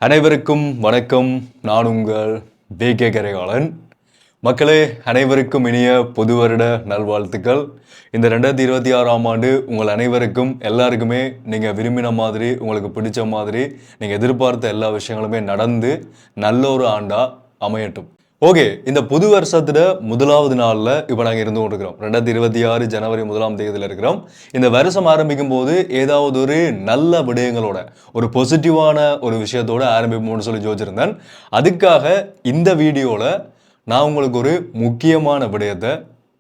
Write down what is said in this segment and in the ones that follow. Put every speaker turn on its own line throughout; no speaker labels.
அனைவருக்கும் வணக்கம். நான் உங்கள் BK கரைகாலன். மக்களே, அனைவருக்கும் இனிய புது வருட நல்வாழ்த்துக்கள். இந்த 2026ஆம் ஆண்டு உங்கள் அனைவருக்கும் எல்லாருக்குமே நீங்கள் விரும்பின மாதிரி, உங்களுக்கு பிடிச்ச மாதிரி, நீங்கள் எதிர்பார்த்த எல்லா விஷயங்களுமே நடந்து நல்ல ஒரு ஆண்டாக அமையட்டும். ஓகே, இந்த புது வருஷத்துல முதலாவது நாளில் இப்போ நாங்கள் இருந்து கொண்டிருக்கிறோம். 2026 ஜனவரி 1ஆம் தேதியில் இருக்கிறோம். இந்த வருஷம் ஆரம்பிக்கும் போது ஏதாவது ஒரு நல்ல விடயங்களோட, ஒரு பாசிட்டிவான ஒரு விஷயத்தோட ஆரம்பிப்போம்னு சொல்லி யோசிச்சிருந்தேன். அதுக்காக இந்த வீடியோவில் நான் உங்களுக்கு ஒரு முக்கியமான விடயத்தை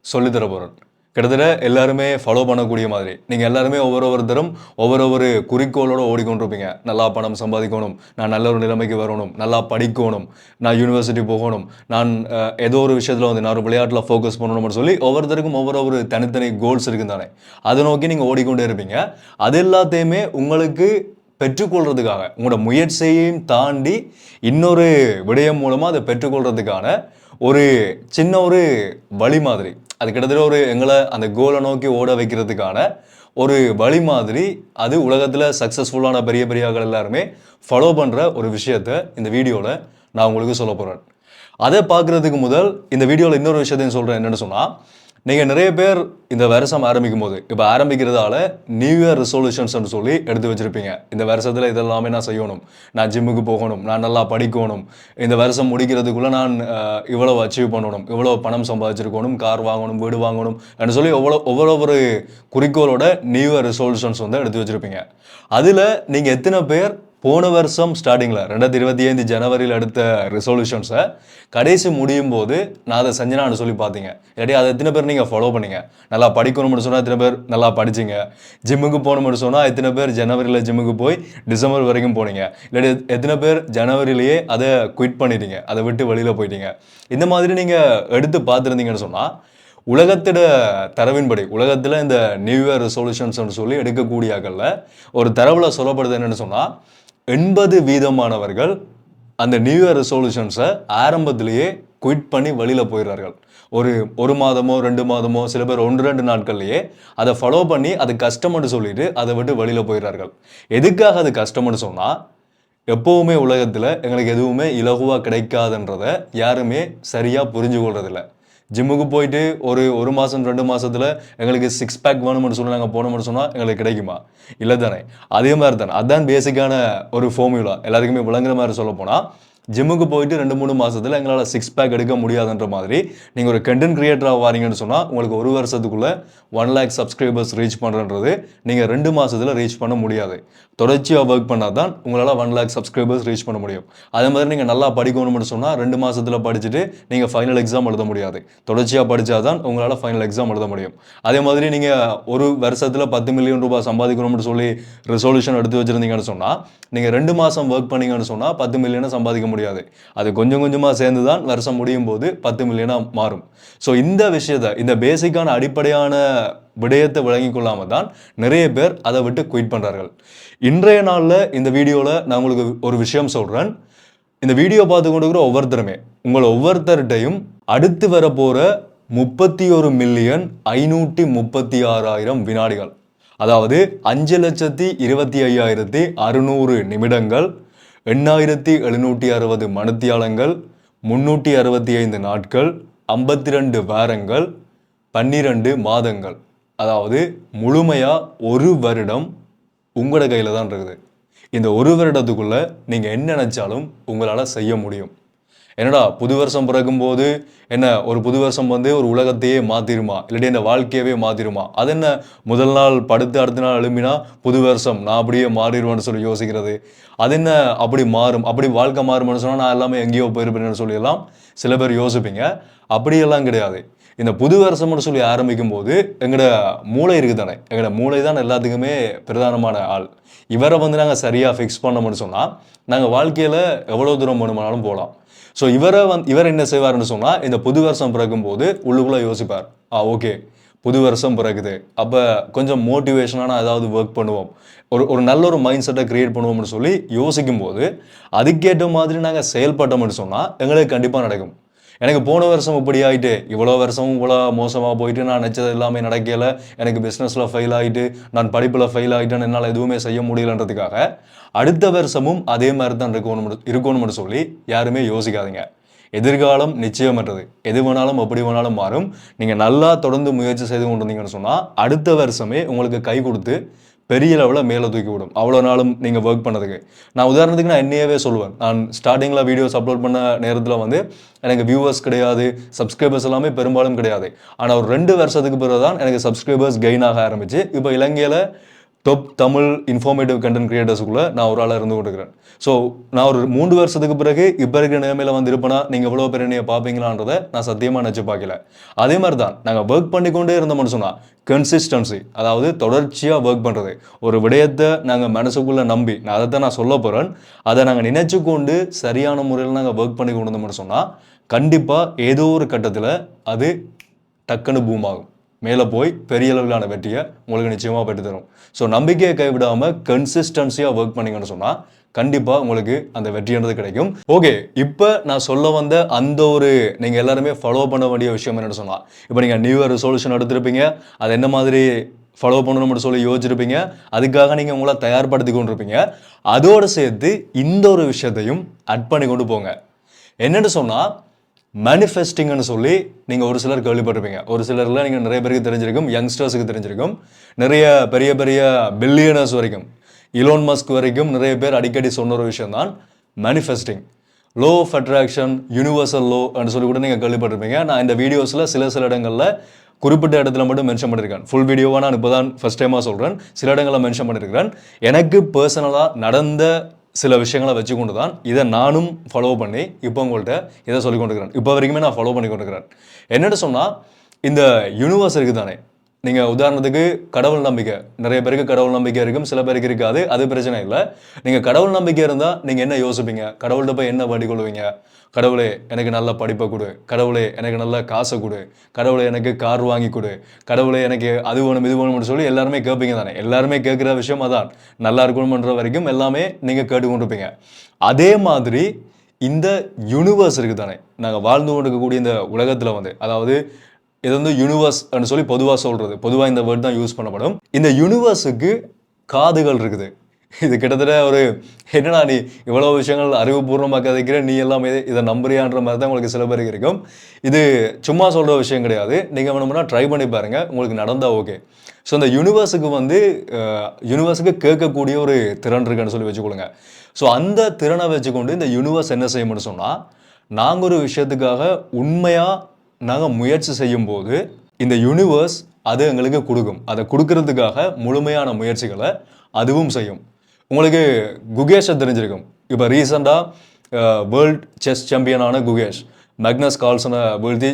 சொல்லித்தர போகிறேன். கிட்டத்தட்ட எல்லாருமே ஃபாலோ பண்ணக்கூடிய மாதிரி, நீங்கள் எல்லாருமே ஒவ்வொருத்தரும் ஒவ்வொரு குறிக்கோளோடு ஓடிக்கொண்டிருப்பீங்க. நல்லா பணம் சம்பாதிக்கணும், நான் நல்ல ஒரு நிலைமைக்கு வரணும், நல்லா படிக்கணும், நான் யூனிவர்சிட்டி போகணும், நான் ஏதோ ஒரு விஷயத்தில் வந்து நான் ஒரு விளையாட்டில் ஃபோக்கஸ் பண்ணணும்னு சொல்லி ஒவ்வொருத்தருக்கும் ஒவ்வொரு தனித்தனி கோல்ஸ் இருக்குது தானே. அதை நோக்கி நீங்கள் ஓடிக்கொண்டே இருப்பீங்க. அது எல்லாத்தையுமே உங்களுக்கு பெற்றுக்கொள்றதுக்காக, உங்களோட முயற்சியையும் தாண்டி இன்னொரு விடயம் மூலமாக அதை பெற்றுக்கொள்றதுக்கான ஒரு சின்ன ஒரு வழி மாதிரி, அது கிட்டத்தட்ட எங்களை அந்த கோலை நோக்கி ஓட வைக்கிறதுக்கான ஒரு வழி மாதிரி, அது உலகத்தில் சக்ஸஸ்ஃபுல்லான பெரிய ஆட்கள் எல்லாருமே ஃபாலோ பண்ணுற ஒரு விஷயத்தை இந்த வீடியோவில் நான் உங்களுக்கு சொல்ல போகிறேன். அதை பார்க்குறதுக்கு முதல் இந்த வீடியோவில் இன்னொரு விஷயத்தையும் சொல்கிறேன். என்னென்னு சொன்னால், நீங்கள் நிறைய பேர் இந்த வருஷம் ஆரம்பிக்கும் போது, இப்போ ஆரம்பிக்கிறதால நியூ இயர் ரெசல்யூஷன்ஸ்னு சொல்லி எடுத்து வச்சுருப்பீங்க. இந்த வருஷத்தில் இதெல்லாமே நான் செய்யணும், நான் ஜிம்முக்கு போகணும், நான் நல்லா படிக்கணும், இந்த வருஷம் முடிக்கிறதுக்குள்ளே நான் இவ்வளோ அச்சீவ் பண்ணணும், இவ்வளோ பணம் சம்பாதிச்சிருக்கணும், கார் வாங்கணும், வீடு வாங்கணும் அப்படின்னு சொல்லி ஒவ்வொரு குறிக்கோளோட நியூ இயர் ரெசல்யூஷன்ஸ் வந்து எடுத்து வச்சுருப்பீங்க. அதில் நீங்கள் எத்தனை பேர் போன வருஷம் ஸ்டார்டிங்கில் 2025 ஜனவரியில் எடுத்த ரெசல்யூஷன்ஸை கடைசி முடியும் போது நான் அதை செஞ்சேனான்னு சொல்லி பார்த்தீங்க? இல்லாட்டி அதை எத்தனை பேர் நீங்கள் ஃபாலோ பண்ணீங்க? நல்லா படிக்கணும்னு சொன்னால் எத்தனை பேர் நல்லா படிச்சிங்க? ஜிம்முக்கு போகணும்னு சொன்னால் எத்தனை பேர் ஜனவரியில் ஜிம்முக்கு போய் டிசம்பர் வரைக்கும் போனீங்க? இல்லாட்டி எத்தனை பேர் ஜனவரியிலேயே அதை குவிட் பண்ணிட்டீங்க, அதை விட்டு வெளியில் போயிட்டீங்க? இந்த மாதிரி நீங்கள் எடுத்து பார்த்துருந்தீங்கன்னு சொன்னால், உலகத்தோட தரவின்படி, உலகத்தில் இந்த நியூ இயர் ரெசல்யூஷன்ஸ்னு சொல்லி எடுக்கக்கூடியகளில் ஒரு தரவில் சொல்லப்படுது என்னென்னு சொன்னால், 80% அந்த நியூ இயர் ரெசல்யூஷன்ஸை ஆரம்பத்திலேயே குவிட் பண்ணி வெளியில் போயிடுறார்கள். ஒரு மாதமோ 2 மாதமோ, சில பேர் 1-2 நாட்கள்லையே அதை ஃபாலோ பண்ணி அது கஷ்டம்னு சொல்லிட்டு அதை விட்டு வெளியில் போயிடுறார்கள். எதுக்காக அது கஷ்டம்னு சொன்னால், எப்போவுமே உலகத்தில் எங்களுக்கு எதுவுமே இலகுவாக கிடைக்காதுன்றதை யாருமே சரியாக புரிஞ்சு கொள்றதில்லை. ஜிம்முக்கு போயிட்டு ஒரு மாதம் 2 மாதத்தில் எங்களுக்கு 6 பேக் வேணும்னு சொல்லி நாங்கள் போனோம்னு சொன்னால் எங்களுக்கு கிடைக்குமா? இல்லை தானே. அதே மாதிரி தானே, அதுதான் பேசிக்கான ஒரு ஃபார்முலா. எல்லாருக்குமே விளங்குற மாதிரி சொல்ல போனால், ஜிம்முக்கு போயிட்டு 2-3 மாதத்தில் எங்களால் 6 பேக் எடுக்க முடியாதுன்ற மாதிரி, நீங்கள் ஒரு கண்டென்ட் கிரியேட்டராக வாரீங்கன்னு சொன்னால் உங்களுக்கு ஒரு வருஷத்துக்குள்ளே 1 lakh சப்ஸ்கிரைபர்ஸ் ரீச் பண்ணுறது நீங்கள் 2 மாதத்தில் ரீச் பண்ண முடியாது. தொடர்ச்சியாக ஒர்க் பண்ணால் தான் உங்களால் 1 lakh சப்ஸ்கிரைபர்ஸ் ரீச் பண்ண முடியும். அதே மாதிரி நீங்கள் நல்லா படிக்கணும்னு சொன்னால் 2 மாதத்தில் படிச்சுட்டு நீங்கள் ஃபைனல் எக்ஸாம் எழுத முடியாது. தொடர்ச்சியாக படித்தா தான் உங்களால் ஃபைனல் எக்ஸாம் எழுத முடியும். அதே மாதிரி நீங்கள் ஒரு வருஷத்தில் 10 மில்லியன் ரூபாய் சம்பாதிக்கணும்னு சொல்லி ரெசல்யூஷன் எடுத்து வச்சுருந்தீங்கன்னு சொன்னால், நீங்கள் 2 மாதம் ஒர்க் பண்ணீங்கன்னு சொன்னால் 10 மில்லியனை சம்பாதிக்க முடியாது. அது கொஞ்சம் கொஞ்சமாக சேர்ந்து தான் வருஷம் முடியும் போது 10 மில்லியனாக மாறும். ஸோ இந்த விஷயத்தை, இந்த பேசிக்கான அடிப்படையான விடயத்தை விளங்கி கொள்ளாமல் தான் நிறைய பேர் அதை விட்டு குயிட் பண்ணுறார்கள். இன்றைய நாளில் இந்த வீடியோவில் நான் உங்களுக்கு ஒரு விஷயம் சொல்கிறேன். இந்த வீடியோ பார்த்து கொண்டுக்கிற ஒவ்வொருத்தருமே, உங்களை ஒவ்வொருத்தர்கிட்டையும் அடுத்து வரப்போகிற 31,536,000 வினாடிகள், அதாவது 5,25,600 நிமிடங்கள், 8,760 மணித்தியாலங்கள், 365 நாட்கள், 52 வாரங்கள், 12 மாதங்கள், அதாவது முழுமையாக ஒரு வருடம் உங்களோட கையில் தான் இருக்குது. இந்த ஒரு வருடத்துக்குள்ளே நீங்கள் என்ன நினச்சாலும் உங்களால் செய்ய முடியும். என்னடா புது வருஷம் பிறக்கும்போது என்ன, ஒரு புது வருஷம் வந்து ஒரு உலகத்தையே மாற்றிடுமா, இல்லாட்டி இந்த வாழ்க்கையவே மாற்றிடுமா? அது என்ன, முதல் நாள் படுத்து அடுத்த நாள் எழுப்பினா புது வருஷம் நான் அப்படியே மாறிடுவேன்னு சொல்லி யோசிக்கிறது? அது என்ன அப்படி மாறும், அப்படி வாழ்க்கை மாறும்னு சொன்னால் நான் எல்லாமே எங்கேயோ போயிருப்பேன்னு சொல்லியெல்லாம் சில பேர் யோசிப்பீங்க. அப்படியெல்லாம் கிடையாது. இந்த புது வருஷம்னு சொல்லி ஆரம்பிக்கும் போது எங்களோட மூளை இருக்குது தானே, எங்களோட மூளை தான் எல்லாத்துக்குமே பிரதானமான ஆள். இவரை வந்து நாங்கள் சரியாக ஃபிக்ஸ் பண்ணோம்னு சொன்னால் நாங்கள் வாழ்க்கையில் எவ்வளோ தூரம் வேணுமானாலும் போகலாம். ஸோ இவர் என்ன செய்வார்னு சொன்னால், இந்த புது வருஷம் பிறக்கும் போது உள்ளுக்குள்ளே யோசிப்பார், ஓகே புது வருஷம் பிறகுது, அப்போ கொஞ்சம் மோட்டிவேஷனான ஏதாவது ஒர்க் பண்ணுவோம், ஒரு நல்ல ஒரு மைண்ட் செட்டை க்ரியேட் பண்ணுவோம்னு சொல்லி யோசிக்கும் போது அதுக்கேற்ற மாதிரி நாங்கள் செயல்பட்டோம்னு சொன்னால் எங்களுக்கு கண்டிப்பாக நடக்கும். எனக்கு போன வருஷம் இப்படி ஆகிட்டு இவ்வளோ வருஷமும் இவ்வளோ மோசமாக போயிட்டு நான் நினச்சது எல்லாமே நடக்கலை, எனக்கு பிஸ்னஸில் ஃபெயில் ஆகிட்டு நான் படிப்பில் ஃபெயில் ஆகிட்டேன்னு என்னால் எதுவுமே செய்ய முடியலன்றதுக்காக அடுத்த வருஷமும் அதே மாதிரி தான் இருக்கணும்னு சொல்லி யாருமே யோசிக்காதீங்க. எதிர்காலம் நிச்சயமற்றது. எது வேணாலும் எப்படி வேணாலும் மாறும். நீங்கள் நல்லா தொடர்ந்து முயற்சி செய்து கொண்டு வந்தீங்கன்னு சொன்னால் அடுத்த வருஷமே உங்களுக்கு கை கொடுத்து பெரிய லெவலில் மேலே தூக்கி விடும். அவ்வளோ நாளும் நீங்கள் ஒர்க் பண்ணதுக்கு. நான் உதாரணத்துக்கு நான் என்னையவே சொல்லுவேன். நான் ஸ்டார்டிங்கில் வீடியோஸ் அப்லோட் பண்ண நேரத்தில் வந்து எனக்கு வியூவர்ஸ் கிடையாது, சப்ஸ்கிரைபர்ஸ் எல்லாமே பெரும்பாலும் கிடையாது. ஆனால் ஒரு 2 வருஷத்துக்கு பிறகு தான் எனக்கு சப்ஸ்கிரைபர்ஸ் கெயின் ஆக ஆரம்பிச்சு. இப்போ இலங்கையில் டாப் தமிழ் இன்ஃபார்மேட்டிவ் கண்டென்ட் கிரியேட்டர்ஸுக்குள்ளே நான் ஒரு ஆளாக இருந்து கொண்டிருக்கிறேன். ஸோ நான் ஒரு 3 வருஷத்துக்கு பிறகு இப்போ இருக்கிற நிலைமையில் வந்து இருப்பேனா நீங்கள் எவ்வளோ பேர் என்னையை பார்ப்பீங்களான்றதை நான் சத்தியமாக நினச்சி பார்க்கல. அதே மாதிரி தான் நாங்கள் ஒர்க் பண்ணிக்கொண்டே இருந்தோம்னு சொன்னால் கன்சிஸ்டன்சி, அதாவது தொடர்ச்சியாக ஒர்க் பண்ணுறது. ஒரு விடயத்தை நாங்கள் மனசுக்குள்ளே நம்பி, நான் அதை தான் நான் சொல்ல போகிறேன், அதை நாங்கள் நினைச்சு கொண்டு சரியான முறையில் நாங்கள் ஒர்க் பண்ணி கொண்டு வந்தோம்னு சொன்னால் கண்டிப்பாக ஏதோ ஒரு கட்டத்தில் அது டக்குன்னு பூம் ஆகும். மேலே போய் பெரிய அளவிலான வெற்றியை உங்களுக்கு நிச்சயமாக பெற்று தரும். ஸோ நம்பிக்கையை கைவிடாமல் கன்சிஸ்டன்சியாக ஒர்க் பண்ணிங்கன்னு சொன்னால் கண்டிப்பாக உங்களுக்கு அந்த வெற்றின்றது கிடைக்கும். ஓகே, இப்போ நான் சொல்ல வந்த அந்த ஒரு நீங்கள் எல்லாருமே ஃபாலோ பண்ண வேண்டிய விஷயம் என்னென்னு சொன்னால், இப்போ நீங்கள் நியூ இயர் ரெசல்யூஷன் எடுத்திருப்பீங்க, அது என்ன மாதிரி ஃபாலோ பண்ணணும்னு சொல்லி யோசிச்சிருப்பீங்க, அதுக்காக நீங்கள் உங்களை தயார்படுத்தி கொண்டிருப்பீங்க. அதோடு சேர்த்து இந்த ஒரு விஷயத்தையும் அட் பண்ணி கொண்டு போங்க. என்னென்னு சொன்னால் மேனிஃபெஸ்டிங்னு சொல்லி நீங்கள் ஒரு சிலர் கேள்விப்பட்டிருப்பீங்க. ஒரு சிலரில் நீங்கள் நிறைய பேருக்கு தெரிஞ்சிருக்கும், யங்ஸ்டர்ஸுக்கு தெரிஞ்சிருக்கும், நிறைய பெரிய பெரிய பில்லியனர்ஸ் வரைக்கும், இலோன் மஸ்க் வரைக்கும் நிறைய பேர் அடிக்கடி சொன்ன ஒரு விஷயம் தான் manifesting. Law of attraction, universal law அப்படின்னு சொல்லி கூட நீங்கள் கேள்விப்பட்டிருப்பீங்க. நான் இந்த வீடியோஸில் சில இடங்களில் குறிப்பிட்ட இடத்துல மட்டும் மென்ஷன் பண்ணியிருக்கேன். ஃபுல் வீடியோவாக நான் இப்போ தான் ஃபஸ்ட் டைமாக சொல்கிறேன். சில இடங்களில் மென்ஷன் பண்ணியிருக்கிறேன். எனக்கு பர்சனலாக நடந்த சில விஷயங்களை வச்சு கொண்டு தான் இதை நானும் ஃபாலோ பண்ணி இப்போ உங்கள்கிட்ட இதை சொல்லி கொண்டிருக்கிறேன். இப்போ வரைக்குமே நான் ஃபாலோ பண்ணி கொண்டிருக்கிறேன். என்னென்னு சொன்னால், இந்த யூனிவர்ஸ் இருக்குது தானே, நீங்கள் உதாரணத்துக்கு கடவுள் நம்பிக்கை, நிறைய பேருக்கு கடவுள் நம்பிக்கை இருக்கும், சில பேருக்கு இருக்காது, அது பிரச்சனை இல்லை. நீங்கள் கடவுள் நம்பிக்கை இருந்தால் நீங்கள் என்ன யோசிப்பீங்க? கடவுள்கிட்ட போய் என்ன வேண்டிக் கொள்வீங்க? கடவுளே எனக்கு நல்ல படிப்பை கொடு, கடவுளே எனக்கு நல்ல காசை கொடு, கடவுளே எனக்கு கார் வாங்கி கொடு, கடவுளே எனக்கு அது வேணும் இது வேணும்னு சொல்லி எல்லாருமே கேட்பீங்க தானே. எல்லாருமே கேட்குற விஷயம் அதான். நல்லா இருக்கணும்ன்ற வரைக்கும் எல்லாமே நீங்கள் கேட்டுக்கொண்டிருப்பீங்க. அதே மாதிரி இந்த யூனிவர்ஸ் இருக்குது தானே, நாங்கள் வாழ்ந்து கொண்டு இருக்கக்கூடிய இந்த உலகத்தில் வந்து, அதாவது இது வந்து யூனிவர்ஸ்ன்னு சொல்லி பொதுவாக சொல்கிறது, பொதுவாக இந்த வேர்ட் தான் யூஸ் பண்ணப்படும். இந்த யூனிவர்ஸுக்கு காதுகள் இருக்குது. இது கிட்டத்தட்ட ஒரு என்னடா நீ இவ்வளோ விஷயங்கள் அறிவுபூர்வமாக கதைக்கிற, நீ எல்லாமே இதை நம்புறியான்ற மாதிரி தான் உங்களுக்கு சில பேருக்கு இருக்கும். இது சும்மா சொல்கிற விஷயம் கிடையாது. நீங்கள் வேணும்னா ட்ரை பண்ணி பாருங்கள், உங்களுக்கு நடந்தால் ஓகே. ஸோ இந்த யூனிவர்ஸுக்கு வந்து யூனிவர்ஸுக்கு கேட்கக்கூடிய ஒரு திறன் இருக்குன்னு சொல்லி வச்சுக்கொள்ளுங்க. ஸோ அந்த திறனை வச்சுக்கொண்டு இந்த யூனிவர்ஸ் என்ன செய்யணும்னு சொன்னால், நாங்கள் ஒரு விஷயத்துக்காக உண்மையாக நாங்கள் முயற்சி செய்யும்போது இந்த யூனிவர்ஸ் அது எங்களுக்கு கொடுக்கும். அதை கொடுக்கறதுக்காக முழுமையான முயற்சிகளை அதுவும் செய்யும். உங்களுக்கு குகேஷை தெரிஞ்சிருக்கும். இப்போ ரீசெண்டாக வேர்ல்ட் செஸ் சாம்பியனான குகேஷ், மேக்னஸ் கால்சனை வீழ்த்தி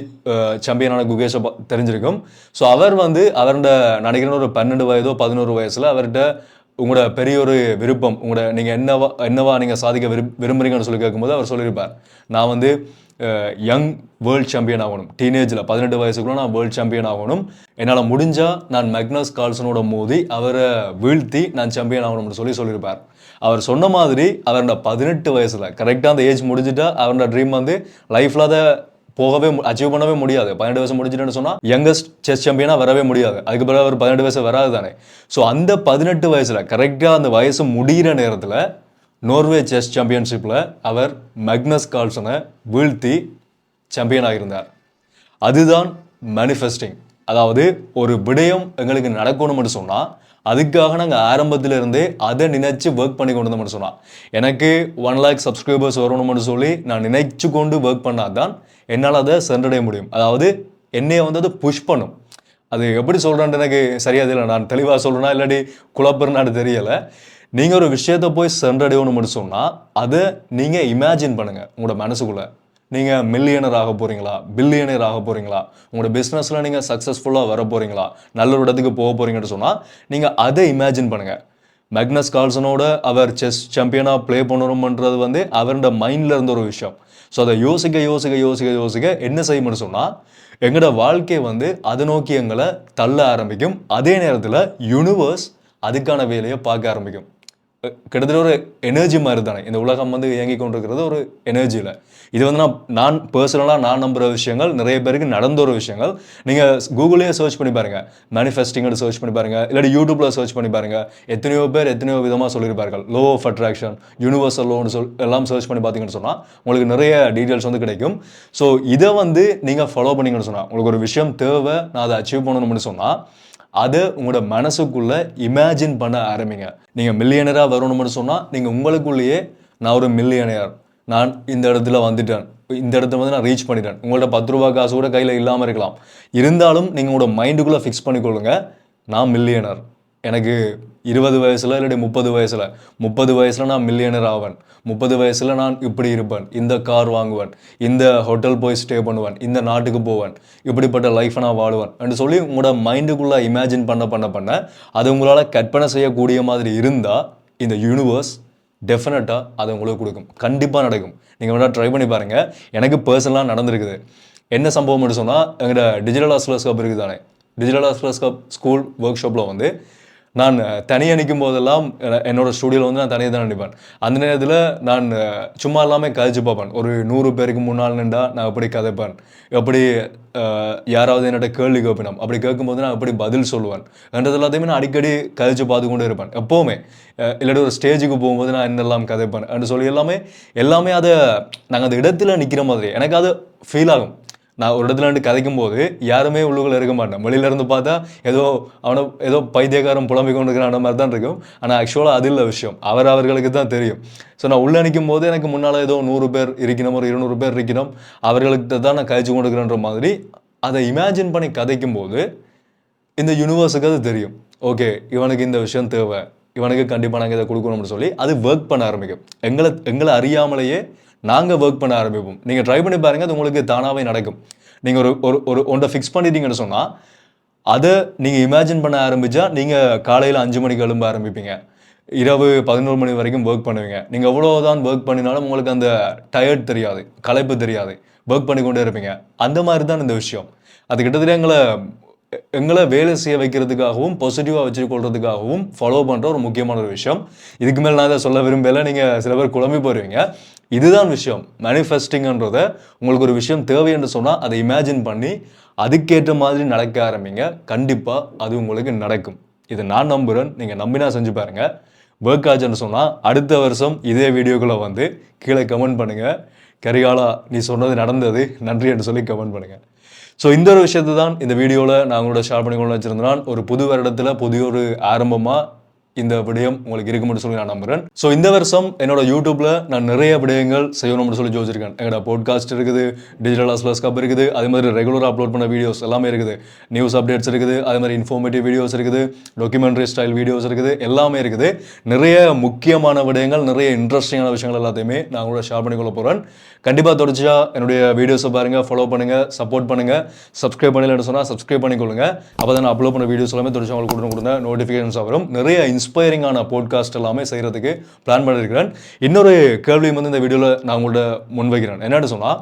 சாம்பியனான குகேஷை தெரிஞ்சிருக்கும். ஸோ அவர் வந்து அவரோட நினைக்கிறேன் ஒரு 12 வயதோ 11 வயசில் அவர்கிட்ட உங்களோட பெரிய ஒரு விருப்பம், உங்களோட நீங்கள் என்னவா நீங்கள் சாதிக்க விரும்புறீங்கன்னு சொல்லி கேட்கும்போது அவர் சொல்லியிருப்பார், நான் வந்து யங் வேர்ல்ட் சாம்பியன் ஆகணும், டீனேஜில் 18 வயசுக்குள்ள நான் வேர்ல்ட் சாம்பியன் ஆகணும், என்னால் முடிஞ்சால் நான் மேக்னஸ் கால்சனோட மோதி அவரை வீழ்த்தி நான் சாம்பியன் ஆகணும்னு சொல்லியிருப்பார். அவர் சொன்ன மாதிரி அவரோட 18 வயசில் கரெக்டாக அந்த ஏஜ் முடிஞ்சுட்டா அவரோட ட்ரீம் வந்து லைஃப்பில் அதை அச்சீவ் பண்ணவே முடியாது. 12 வயசு முடிஞ்சுட்டேன்னு சொன்னால் யங்கஸ்ட் செஸ் சாம்பியனாக வரவே முடியாது. அதுக்கு பிறகு அவர் 18 வயசு வராது தானே. ஸோ அந்த 18 வயசில் கரெக்டாக அந்த வயசு முடிகிற நேரத்தில் நோர்வே செஸ் சாம்பியன்ஷிப்பில் அவர் மேக்னஸ் கால்சனை வீழ்த்தி சாம்பியன் ஆகியிருந்தார். அதுதான் மேனிஃபெஸ்டிங். அதாவது ஒரு விடயம் எங்களுக்கு நடக்கணும்னு சொன்னால் அதுக்காக நாங்கள் ஆரம்பத்தில் இருந்தே அதை நினைச்சு ஒர்க் பண்ணி கொண்டு வந்தோம்னு சொன்னால், எனக்கு 1 lakh சப்ஸ்கிரைபர்ஸ் வரணும்னு சொல்லி நான் நினைச்சு கொண்டு ஒர்க் பண்ணால் தான் என்னால் அதை சென்றடைய முடியும். அதாவது என்னையை வந்து அது புஷ் பண்ணும். அது எப்படி சொல்கிறேன்ட்டு எனக்கு சரியாக தெரியல, நான் தெளிவாக சொல்கிறேன்னா இல்லாட்டி குழப்பறனான்னு தெரியலை. நீங்கள் ஒரு விஷயத்தை போய் சென்றடையணும்னு சொன்னால் அதை நீங்கள் இமேஜின் பண்ணுங்கள் உங்களோட மனசுக்குள்ளே. நீங்கள் மில்லியனர் ஆக போகிறீங்களா, பில்லியனர் ஆக போகிறீங்களா, உங்களோட பிஸ்னஸில் நீங்கள் சக்ஸஸ்ஃபுல்லாக வர போகிறீங்களா, நல்ல ஒரு இடத்துக்கு போக போகிறீங்கன்னு சொன்னால் நீங்கள் அதை இமேஜின் பண்ணுங்கள். மேக்னஸ் கால்சனோட அவர் செஸ் சாம்பியனாக ப்ளே பண்ணணும்ன்றது வந்து அவரோட மைண்டில் இருந்த ஒரு விஷயம். ஸோ அதை யோசிக்க யோசிக்க யோசிக்க யோசிக்க என்ன செய்யணும்னு சொன்னால் எங்களோட வாழ்க்கை வந்து அதை நோக்கி எங்களை தள்ள ஆரம்பிக்கும். அதே நேரத்தில் யூனிவர்ஸ் அதுக்கான வேலையை பார்க்க ஆரம்பிக்கும். கிட்டத்தட்ட ஒரு எனர்ஜி மாதிரி தானே இந்த உலகம் வந்து இயங்கி கொண்டிருக்கிறது ஒரு எனர்ஜியில். இது வந்து நான் பர்சனலாக நான் நம்புகிற விஷயங்கள், நிறைய பேருக்கு நடந்த ஒரு விஷயங்கள். நீங்கள் கூகுளே சர்ச் பண்ணி பாருங்கள், மேனிஃபெஸ்டிங்னு சர்ச் பண்ணி பாருங்கள், இல்லாட்டி யூடியூப்பில் சர்ச் பண்ணி பாருங்கள். எத்தனையோ பேர் எத்தனையோ விதமாக சொல்லியிருப்பார்கள். லோ ஆஃப் அட்ராக்ஷன், யூனிவர்சல் லோன்னு எல்லாம் சர்ச் பண்ணி பார்த்தீங்கன்னு சொன்னால் உங்களுக்கு நிறைய டீட்டெயில்ஸ் வந்து கிடைக்கும். ஸோ இதை வந்து நீங்கள் ஃபாலோ பண்ணிங்கன்னு சொன்னால், உங்களுக்கு ஒரு விஷயம் தேவை, நான் அதை அச்சீவ் பண்ணணும்னு சொன்னால் அதை உங்களோட மனசுக்குள்ளே இமேஜின் பண்ண ஆரம்பிங்க. நீங்கள் மில்லியனராக வரணும்னு சொன்னால் நீங்கள் உங்களுக்குள்ளேயே நான் ஒரு மில்லியனர், நான் இந்த இடத்துல வந்துட்டேன், இந்த இடத்துல வந்து நான் ரீச் பண்ணிட்டேன். உங்கள்ட்ட 10 ரூபா காசு கூட கையில் இல்லாமல் இருக்கலாம், இருந்தாலும் நீங்கள் உங்களோட மைண்டுக்குள்ளே ஃபிக்ஸ் பண்ணிக்கொள்ளுங்க, நான் மில்லியனர். எனக்கு 20 வயசில் இல்லாட்டி 30 வயசில் 30 வயசில் நான் மில்லியனர் ஆவேன், 30 வயசில் நான் இப்படி இருப்பேன், இந்த கார் வாங்குவேன், இந்த ஹோட்டல் போய் ஸ்டே பண்ணுவேன், இந்த நாட்டுக்கு போவேன், இப்படிப்பட்ட லைஃப்பை நான் வாழுவேன் என்று சொல்லி உங்களோட மைண்டுக்குள்ளே இமேஜின் பண்ண அது உங்களால் கற்பனை செய்யக்கூடிய மாதிரி இருந்தால் இந்த யூனிவர்ஸ் டெஃபினட்டாக அதை உங்களுக்கு கொடுக்கும். கண்டிப்பாக நடக்கும். நீங்கள் வேணால் ட்ரை பண்ணி பாருங்கள். எனக்கு பர்சனலாக நடந்திருக்குது. என்ன சம்பவம்னு சொன்னால், எங்களோட டிஜிட்டல் ஹஸ்லர்ஸ் கப் இருக்குது தானே, digital hustlers cup school work ஷாப்பில் வந்து நான் தனியாக நிற்கும் போதெல்லாம் என்னோடய ஸ்டூடியோவில் வந்து நான் தனியாக தான் நினைப்பேன். அந்த நேரத்தில் நான் சும்மா எல்லாமே கதைச்சு பார்ப்பேன். ஒரு 100 பேருக்கு முன்னால் நின்றா நான் எப்படி கதைப்பேன், எப்படி யாராவது என்னோட கேள்வி கேட்பினோம், அப்படி கேட்கும்போது நான் எப்படி பதில் சொல்லுவேன் என்றது எல்லாத்தையுமே நான் அடிக்கடி கதைச்சு பார்த்து கொண்டு இருப்பேன் எப்போவுமே. இல்லாட்டி ஒரு ஸ்டேஜுக்கு போகும்போது நான் என்னெல்லாம் கதைப்பேன் என்று சொல்லி எல்லாமே அதை நாங்கள் அந்த இடத்துல நிற்கிற மாதிரி எனக்கு அது ஃபீல் ஆகும். நான் ஒரு இடத்துல வந்து கதைக்கும் போது யாருமே உள்ளுக்குள்ள இருக்க மாட்டேன். வெளியிலேருந்து பார்த்தா ஏதோ பைத்தியக்காரன் புலம்பிக் கொண்டு இருக்கிற மாதிரி தான் இருக்கும். ஆனால் ஆக்சுவலாக அது இல்லை விஷயம், அவர்களுக்கு தான் தெரியும். ஸோ நான் உள்ளே நிற்கும் போது எனக்கு முன்னால் ஏதோ 100 பேர் இருக்கணும், ஒரு 200 பேர் இருக்கணும், அவர்களுக்கு தான் நான் கதைச்சு கொண்டு இருக்கிறன்ற மாதிரி அதை இமேஜின் பண்ணி கதைக்கும் போது இந்த யூனிவர்ஸுக்கு அது தெரியும். ஓகே, இவனுக்கு இந்த விஷயம் தேவை, இவனுக்கு கண்டிப்பாக நாங்கள் இதை கொடுக்கணும்னு சொல்லி அது ஒர்க் பண்ண ஆரம்பிக்கும். எங்களை அறியாமலேயே நாங்கள் ஒர்க் பண்ண ஆரம்பிப்போம். நீங்கள் ட்ரை பண்ணி பாருங்கள், அது உங்களுக்கு தானாகவே நடக்கும். நீங்கள் ஒரு ஒன்றை ஃபிக்ஸ் பண்ணிட்டீங்கன்னு சொன்னால் அதை நீங்கள் இமேஜின் பண்ண ஆரம்பித்தா நீங்கள் காலையில் 5 மணிக்கு எழும்ப ஆரம்பிப்பீங்க, இரவு 11 மணி வரைக்கும் ஒர்க் பண்ணுவீங்க. நீங்கள் எவ்வளோதான் ஒர்க் பண்ணினாலும் உங்களுக்கு அந்த டயர்ட் தெரியாது, களைப்பு தெரியாது, ஒர்க் பண்ணி கொண்டே இருப்பீங்க. அந்த மாதிரி தான் இந்த விஷயம். அது கிட்டத்தட்ட எங்களை வேலை செய்ய வைக்கிறதுக்காகவும் பாசிட்டிவாக வச்சுக்கொள்றதுக்காகவும் ஃபாலோ பண்ணுற ஒரு முக்கியமான ஒரு விஷயம். இதுக்கு மேலே நான் அதை சொல்ல விரும்பலை, நீங்கள் சில பேர் குழம்பி போயிருவீங்க. இதுதான் விஷயம். மேனிஃபெஸ்டிங்கன்றத உங்களுக்கு ஒரு விஷயம் தேவை என்று சொன்னால் அதை இமேஜின் பண்ணி அதுக்கேற்ற மாதிரி நடக்க ஆரம்பிங்க. கண்டிப்பாக அது உங்களுக்கு நடக்கும். இதை நான் நம்புகிறேன். நீங்கள் நம்பினா செஞ்சு பாருங்கள். ஒர்க் ஆச்சுன்னு சொன்னால் அடுத்த வருஷம் இதே வீடியோக்குள்ளே வந்து கீழே கமெண்ட் பண்ணுங்கள், கரிகாலா நீ சொன்னது நடந்தது, நன்றி என்று சொல்லி கமெண்ட் பண்ணுங்கள். ஸோ இந்த ஒரு விஷயத்தை தான் இந்த வீடியோவில் நான் உங்களோட ஷேர் பண்ணிக்கொண்டு வச்சுருந்தேன். ஒரு புது வருடத்தில் புதிய ஒரு ஆரம்பமாக இந்த விடயம் உங்களுக்கு இருக்கும்னு சொல்லி நான் நம்புறேன். ஸோ இந்த வருஷம் என்னோட யூடியூப்ல நான் நிறைய விடயங்கள் செய்யணும்னு சொல்லி யோசிச்சிருக்கேன். எங்களோட பாட்காஸ்ட் இருக்குது, டிஜிட்டல் ஹஸ்லர்ஸ் கப் இருக்குது, அதே மாதிரி ரெகுலராக அப்லோட் பண்ண வீடியோஸ் எல்லாமே இருக்குது, நியூஸ் அப்டேட்ஸ் இருக்குது, அதே மாதிரி இன்ஃபார்மேட்டிவ் வீடியோஸ் இருக்குது, டாக்குமெண்ட்ரி ஸ்டைல் வீடியோஸ் இருக்குது, எல்லாமே இருக்குது. நிறைய முக்கியமான விடயங்கள், நிறைய இன்ட்ரெஸ்டிங்கான விஷயங்கள் எல்லாத்தையுமே நான் கூட ஷேர் பண்ணிக்கொள்ள போகிறேன். கண்டிப்பாக தொடர்ச்சியாக என்னுடைய வீடியோஸை பாருங்கள், ஃபாலோ பண்ணுங்கள், சப்போர்ட் பண்ணுங்கள். சப்ஸ்கிரைப் பண்ணலன்னு சொன்னால் சப்ஸ்கிரைப் பண்ணிக்கொள்ளுங்க. அப்போ தான் நான் அப்லோட் பண்ண வீடியோஸ் எல்லாமே தொடர்ச்சி உங்களுக்கு கொடுத்த நோட்டிஃபிகேஷன்ஸ் வரும். நிறைய இன்ஸ்பைரிங்கான போட்காஸ்ட் எல்லாமே செய்கிறதுக்கு பிளான் பண்ணியிருக்கிறேன். இன்னொரு கேள்வியும் வந்து இந்த வீடியோவில் நான் உங்கள்கிட்ட முன்வைக்கிறேன். என்னென்னு சொன்னால்,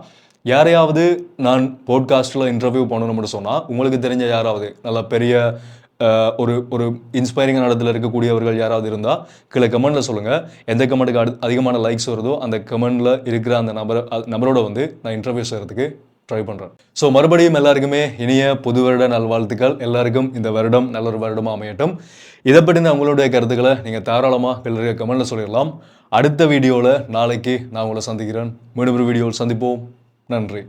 யாரையாவது நான் போட்காஸ்ட்டில் இன்டர்வியூ பண்ணணும்னு சொன்னால், உங்களுக்கு தெரிஞ்ச யாராவது நல்ல பெரிய ஒரு இன்ஸ்பைரிங்கான இடத்துல இருக்கக்கூடியவர்கள் யாராவது இருந்தால் கீழே கமெண்ட்டில் சொல்லுங்கள். எந்த கமெண்ட்டுக்கு அதிகமான லைக்ஸ் வருதோ அந்த கமெண்டில் இருக்கிற அந்த நபரோட வந்து நான் இன்டர்வியூ செய்கிறதுக்கு ட்ரை பண்ணுறேன். ஸோ மறுபடியும் எல்லாருக்குமே இனிய புது வருட நல்வாழ்த்துக்கள். எல்லாருக்கும் இந்த வருடம் நல்ல ஒரு வருடமாக அமையட்டும். இதை பற்றின உங்களுடைய கருத்துக்களை நீங்கள் தாராளமாக கீழே கமெண்ட்டில் சொல்லிடலாம். அடுத்த வீடியோவில் நாளைக்கு நான் உங்களை சந்திக்கிறேன். மீண்டும் ஒரு வீடியோவில் சந்திப்போம். நன்றி.